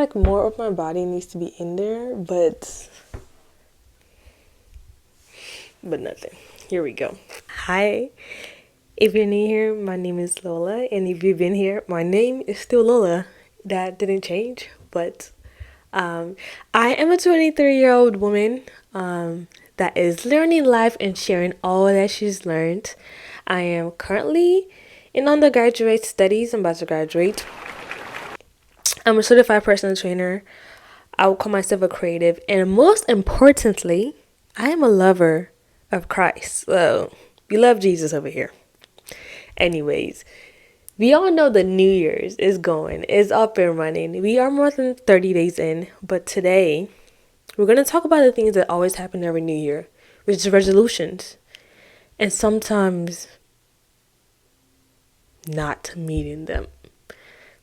feel like more of my body needs to be in there, but nothing. Here we go. Hi. If you're new here, my name is Lola, and if you've been here, my name is still Lola. That didn't change, but I am a 23-year-old woman that is learning life and sharing all that she's learned. I am currently in undergraduate studies. I'm about to graduate. I'm a certified personal trainer. I would call myself a creative, and most importantly, I am a lover of Christ. So, we love Jesus over here. Anyways, we all know the New Year's is up and running. We are more than 30 days in, but today we're going to talk about the things that always happen every New Year, which is resolutions, and sometimes not meeting them.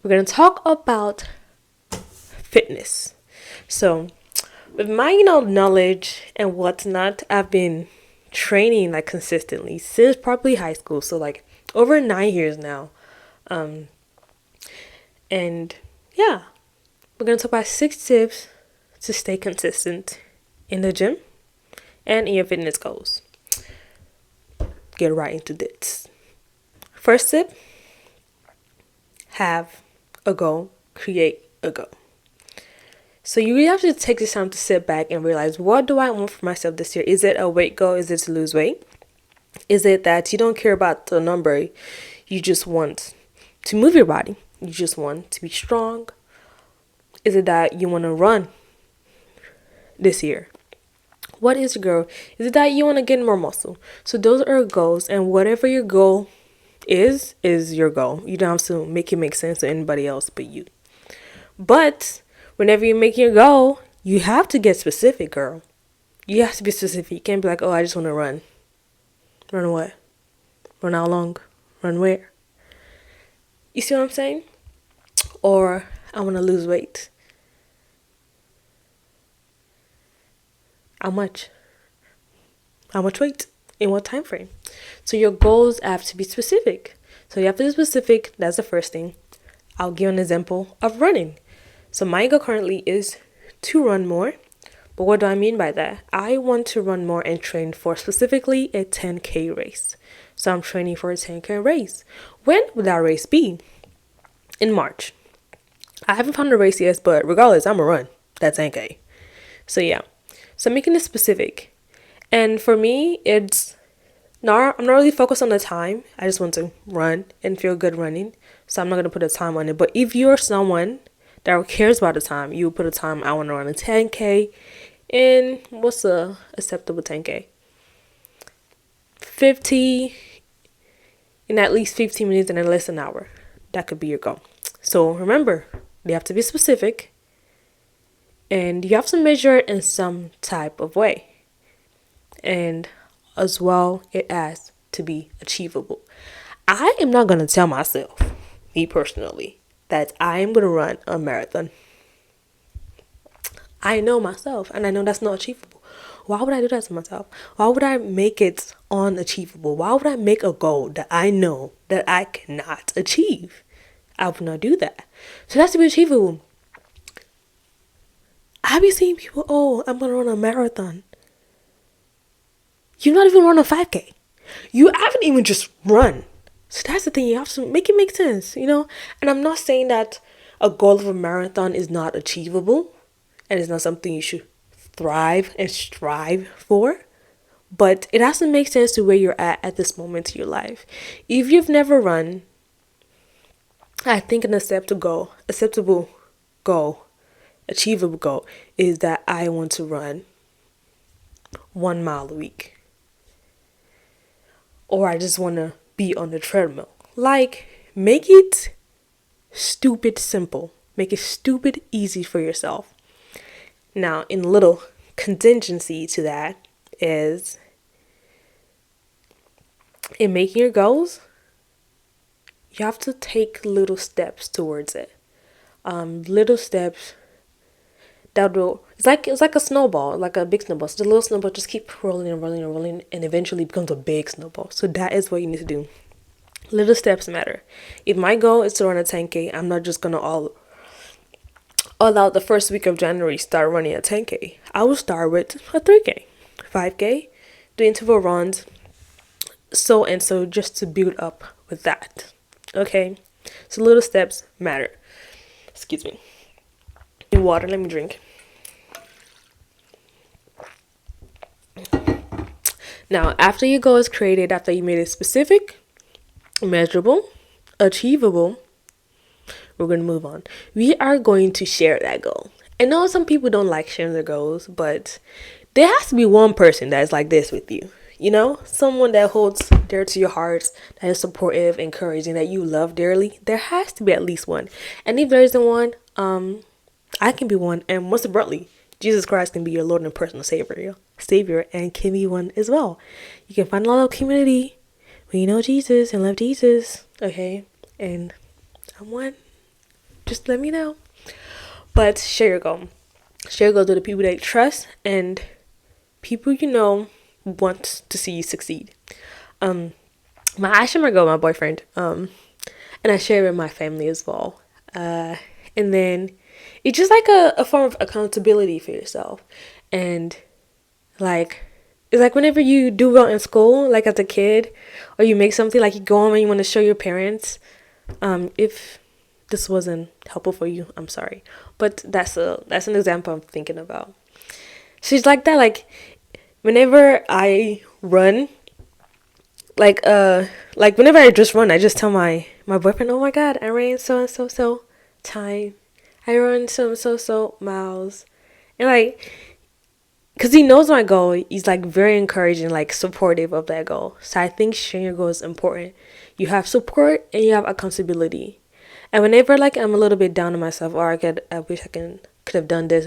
We're going to talk about fitness. So, with my knowledge and whatnot, I've been training like consistently since probably high school. So like over 9 years now. And yeah, we're going to talk about 6 tips to stay consistent in the gym and in your fitness goals. Get right into this. First tip, have a goal, create a goal. So you really have to take this time to sit back and realize, what do I want for myself this year? Is it a weight goal? Is it to lose weight? Is it that you don't care about the number? You just want to move your body. You just want to be strong. Is it that you want to run this year? What is your goal? Is it that you want to get more muscle? So those are goals, and whatever your goal is your goal. You don't have to make it make sense to anybody else but you. But whenever you make your goal, you have to get specific, girl. You have to be specific. You can't be like, oh, I just want to run. Run what? Run how long? Run where? You see what I'm saying? Or I want to lose weight. How much? How much weight? In what time frame? So your goals have to be specific. So you have to be specific. That's the first thing. I'll give an example of running. So my goal currently is to run more. But what do I mean by that? I want to run more and train for specifically a 10K race. So I'm training for a 10K race. When would that race be? In March. I haven't found a race yet, but regardless, I'm going to run that 10K. So yeah. So making it specific. And for me, I'm not really focused on the time. I just want to run and feel good running. So I'm not going to put a time on it. But if you're someone that cares about the time, you put a time. I want to run a 10K. And what's the acceptable 10K? 50 in at least 15 minutes and in less than an hour. That could be your goal. So remember, you have to be specific. And you have to measure it in some type of way. And as well, it has to be achievable. I am not going to tell myself, me personally, that I am going to run a marathon. I know myself, and I know that's not achievable. Why would I do that to myself? Why would I make it unachievable? Why would I make a goal that I know that I cannot achieve? I would not do that. So it has to be achievable. I've been seeing people, oh, I'm going to run a marathon. You've not even run a 5K. You haven't even just run. So that's the thing. You have to make it make sense, And I'm not saying that a goal of a marathon is not achievable and it's not something you should thrive and strive for. But it has to make sense to where you're at this moment in your life. If you've never run, I think an acceptable goal, achievable goal is that I want to run 1 mile a week. Or I just want to be on the treadmill. Like, make it stupid simple. Make it stupid easy for yourself. Now, in little contingency to that is in making your goals, you have to take little steps towards it. Little steps that will, it's like a snowball, like a big snowball. So the little snowball just keep rolling and rolling and rolling and eventually becomes a big snowball. So that is what you need to do. Little steps matter. If my goal is to run a 10K, I'm not just gonna all Although the first week of January start running a 10K, I will start with a 3K, 5K, do interval runs, so and so, just to build up with that. Okay, so little steps matter. Excuse me. Water, let me drink. Now, after your goal is created, after you made it specific, measurable, achievable, we're going to move on. We are going to share that goal. I know some people don't like sharing their goals, but there has to be one person that is like this with you. You know, someone that holds dear to your heart, that is supportive, encouraging, that you love dearly. There has to be at least one. And if there isn't one, I can be one. And most abruptly, Jesus Christ can be your Lord and personal Savior, and can be one as well. You can find a lot of community when you know Jesus and love Jesus. Okay, and I'm one. Just let me know. But share your goal. Share your goal to the people that you trust and people you know want to see you succeed. I share my goal with my boyfriend. And I share it with my family as well. And then it's just like a form of accountability for yourself. And like, it's like whenever you do well in school, like as a kid, or you make something, like you go home and you want to show your parents. If this wasn't helpful for you, I'm sorry. But that's an example I'm thinking about. She's like that, like whenever I run, like whenever I just run, I just tell my boyfriend, oh my god, I ran so and so time. I run so miles. And like, because he knows my goal, he's like very encouraging, like supportive of that goal. So I think sharing your goal is important. You have support and you have accountability. And whenever like I'm a little bit down on myself, or I wish I could have done this,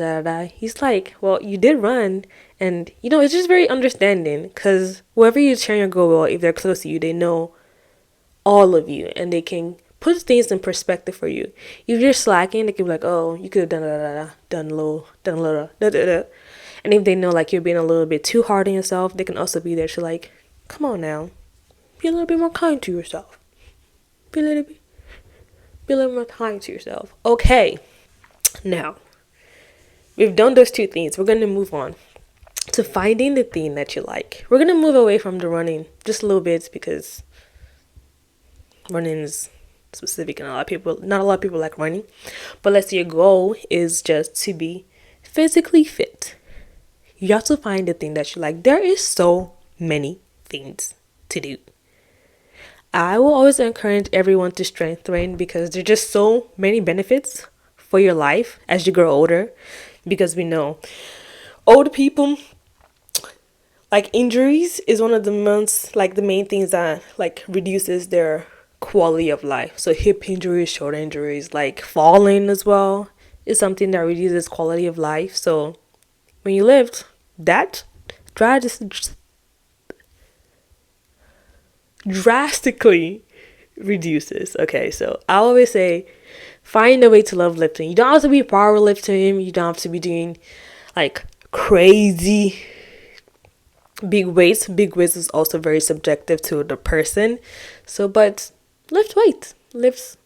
he's like, well, you did run. And you know, it's just very understanding, because whoever you share your goal with, if they're close to you, they know all of you and they can put things in perspective for you. If you're slacking, they can be like, oh, you could have done a little. And if they know like you're being a little bit too hard on yourself, they can also be there to like, come on now, be a little bit more kind to yourself. Be a little more kind to yourself. Okay, now we've done those two things. We're going to move on to finding the thing that you like. We're going to move away from the running just a little bit, because running is specific and not a lot of people like running. But let's say your goal is just to be physically fit. You have to find the thing that you like. There is so many things to do. I will always encourage everyone to strength train, because there's just so many benefits for your life as you grow older. Because we know old people, like injuries is one of the most, like the main things that like reduces their quality of life. So hip injuries, shoulder injuries, like falling as well is something that reduces quality of life. So when you lived, that drastically reduces. Okay, so I always say find a way to love lifting. You don't have to be powerlifting. You don't have to be doing like crazy big weights. Big weights is also very subjective to the person. So, but lift weights. Lifts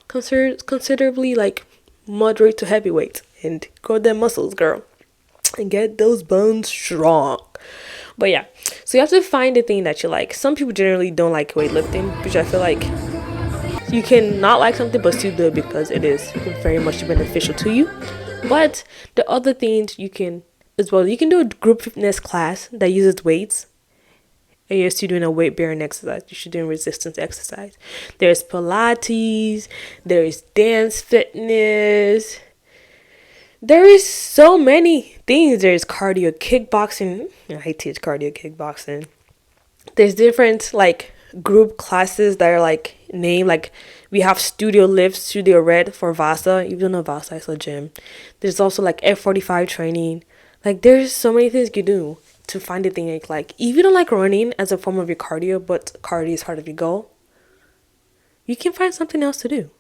considerably like moderate to heavy weight, and grow them muscles, girl, and get those bones strong. But yeah, so you have to find the thing that you like. Some people generally don't like weightlifting, which I feel like you can not like something but still do it because it is very much beneficial to you. But the other things you can as well, you can do a group fitness class that uses weights, and you're still doing a weight bearing exercise. You should do resistance exercise. There's Pilates, there is dance fitness. There is so many things. There's cardio kickboxing. I teach cardio kickboxing. There's different like group classes that are like named, like we have Studio Lift, Studio Red for Vasa. Even though Vasa is a gym, there's also like F45 training. Like there's so many things you do to find a thing like if you don't like running as a form of your cardio, but cardio is part of your goal, you can find something else to do.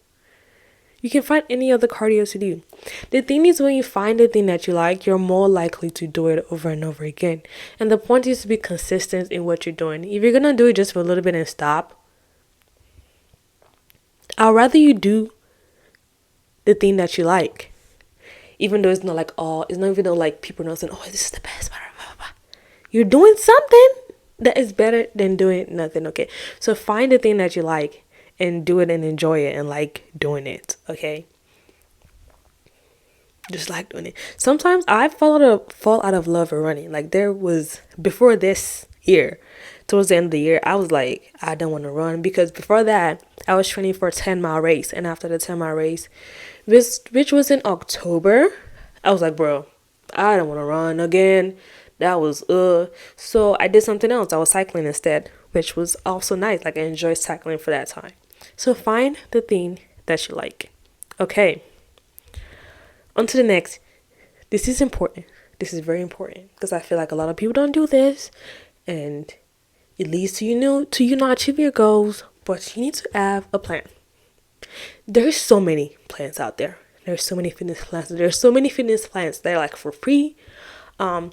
You can find any other cardio to do. The thing is, when you find the thing that you like, you're more likely to do it over and over again. And the point is to be consistent in what you're doing. If you're going to do it just for a little bit and stop, I'd rather you do the thing that you like Even though it's not like all, it's not even though like people are not saying, oh, this is the best, blah, blah, blah, blah. You're doing something that is better than doing nothing, okay? So find the thing that you like and do it and enjoy it and like doing it, okay? Just like doing it. Sometimes I fall out of love with running. Like there was before this year, towards the end of the year, I was like, I don't want to run because before that I was training for a 10-mile race, and after the 10-mile race, which was in October, I was like, bro, I don't want to run again. That was so I did something else. I was cycling instead, which was also nice. Like I enjoyed cycling for that time. So find the thing that you like. Okay. On to the next. This is important. This is very important because I feel like a lot of people don't do this, and it leads to you not achieving your goals. But you need to have a plan. There's so many plans out there. There's so many fitness plans. There's so many fitness plans that are like for free. I'm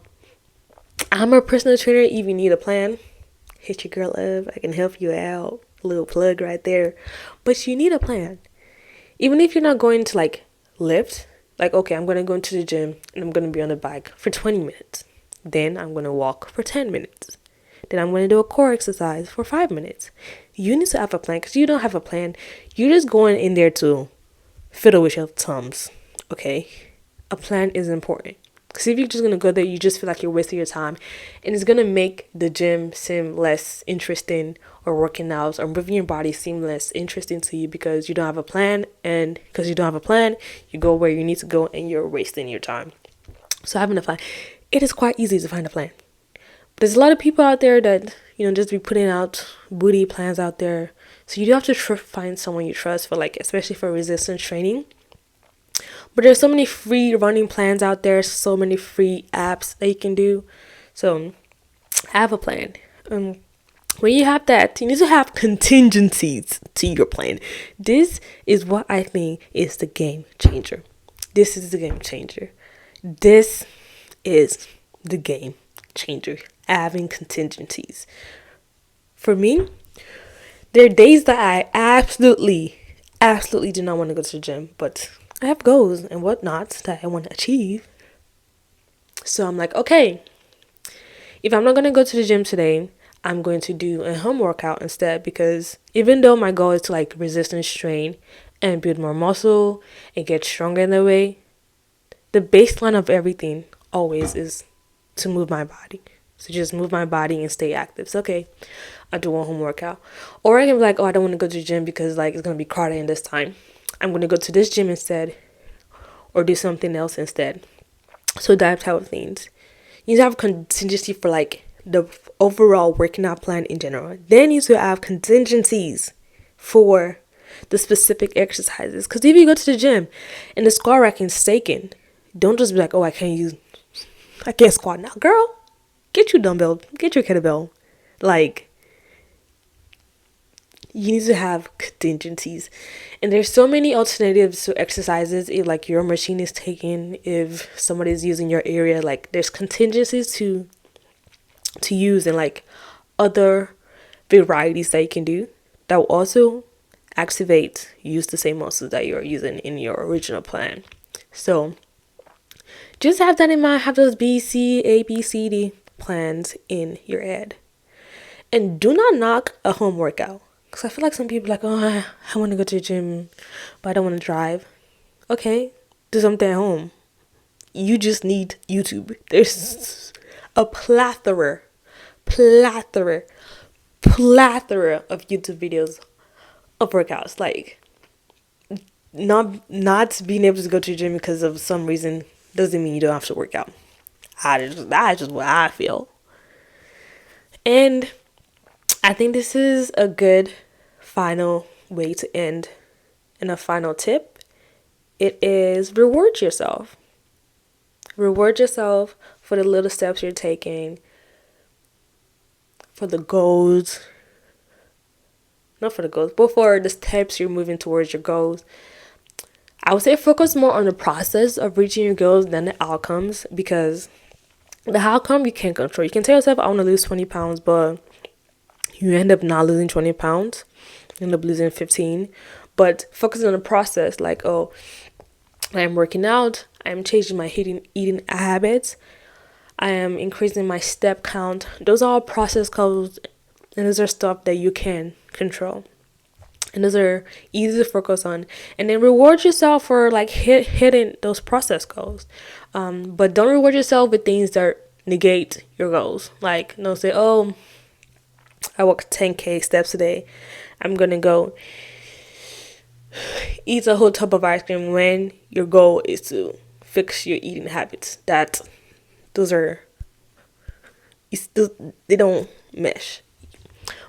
a personal trainer. If you need a plan, hit your girl up. I can help you out. A little plug right there. But you need a plan. Even if you're not going to like lift. Like, okay, I'm going to go into the gym and I'm going to be on the bike for 20 minutes. Then I'm going to walk for 10 minutes. Then I'm going to do a core exercise for 5 minutes. You need to have a plan, because you don't have a plan. You're just going in there to fiddle with your thumbs, okay? A plan is important. Because if you're just going to go there, you just feel like you're wasting your time. And it's going to make the gym seem less interesting, or working out or moving your body seem less interesting to you because you don't have a plan. And because you don't have a plan, you go where you need to go and you're wasting your time. So having a plan, it is quite easy to find a plan. But there's a lot of people out there that, just be putting out booty plans out there. So you do have to find someone you trust for, like, especially for resistance training. But there's so many free running plans out there, so many free apps that you can do. So have a plan. When you have that, you need to have contingencies to your plan. This is what I think is the game changer. This is the game changer. This is the game changer. Having contingencies. For me, there are days that I absolutely do not want to go to the gym, but I have goals and whatnot that I want to achieve. So I'm like, okay, if I'm not going to go to the gym today, I'm going to do a home workout instead, because even though my goal is to like resistance train and build more muscle and get stronger in the way, the baseline of everything always is to move my body. So just move my body and stay active. So okay, I'll do one home workout. Or I can be like, oh, I don't want to go to the gym because like it's going to be crowded in this time. I'm going to go to this gym instead, or do something else instead. So that type of things. You need to have contingency for like the overall working out plan in general. Then you need to have contingencies for the specific exercises. Because if you go to the gym and the squat rack is taken, don't just be like, oh, I can't squat now. Girl, get your dumbbell, get your kettlebell. Like, you need to have contingencies. And there's so many alternatives to exercises. If like your machine is taken, if somebody's using your area, like there's contingencies to use, and like other varieties that you can do that will also use the same muscles that you're using in your original plan. So just have that in mind. Have those B, C, A, B, C, D plans in your head. And do not knock a home workout. Because I feel like some people are like, oh, I want to go to the gym, but I don't want to drive. Okay, do something at home. You just need YouTube. There's a plethora of YouTube videos of workouts. Like, not being able to go to the gym because of some reason doesn't mean you don't have to work out. That's just what I feel. And I think this is a good final way to end. And a final tip, it is reward yourself. Reward yourself for the little steps you're taking, for the goals. Not for the goals, but for the steps you're moving towards your goals. I would say focus more on the process of reaching your goals than the outcomes, because the outcome you can't control. You can tell yourself, I want to lose 20 pounds, but you end up not losing 20 pounds. You end up losing 15. But focus on the process, like, oh, I am working out. I am changing my eating habits. I am increasing my step count. Those are all process goals, and those are stuff that you can control. And those are easy to focus on. And then reward yourself for like hitting those process goals. But don't reward yourself with things that negate your goals. Like, don't say, oh, I walked 10K steps today. I'm going to go eat a whole tub of ice cream when your goal is to fix your eating habits. Those are, they don't mesh.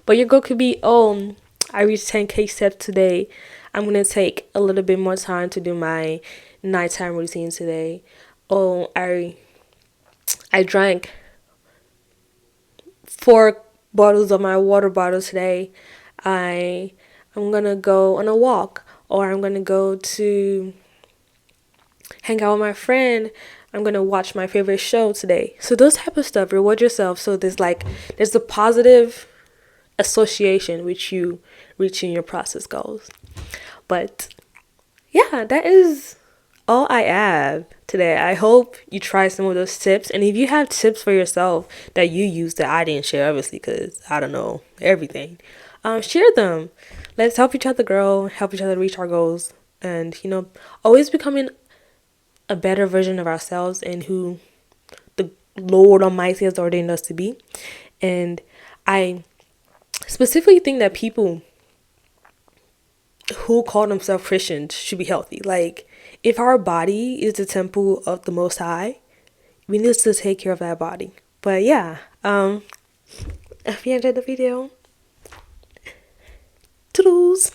But your goal could be, oh, I reached 10K steps today. I'm going to take a little bit more time to do my nighttime routine today. Oh, I drank 4 bottles of my water bottle today. I'm going to go on a walk, or I'm going to go to hang out with my friend. I'm going to watch my favorite show today. So those type of stuff, reward yourself. So there's the positive association with you reaching your process goals. But yeah, that is all I have today. I hope you try some of those tips. And if you have tips for yourself that you use that I didn't share, obviously, because I don't know everything, share them. Let's help each other grow, help each other reach our goals, and always becoming a better version of ourselves and who the Lord Almighty has ordained us to be. And I specifically think that people who call themselves Christians should be healthy. Like, if our body is the temple of the Most High, we need to take care of that body. But yeah, if you enjoyed the video, toodles.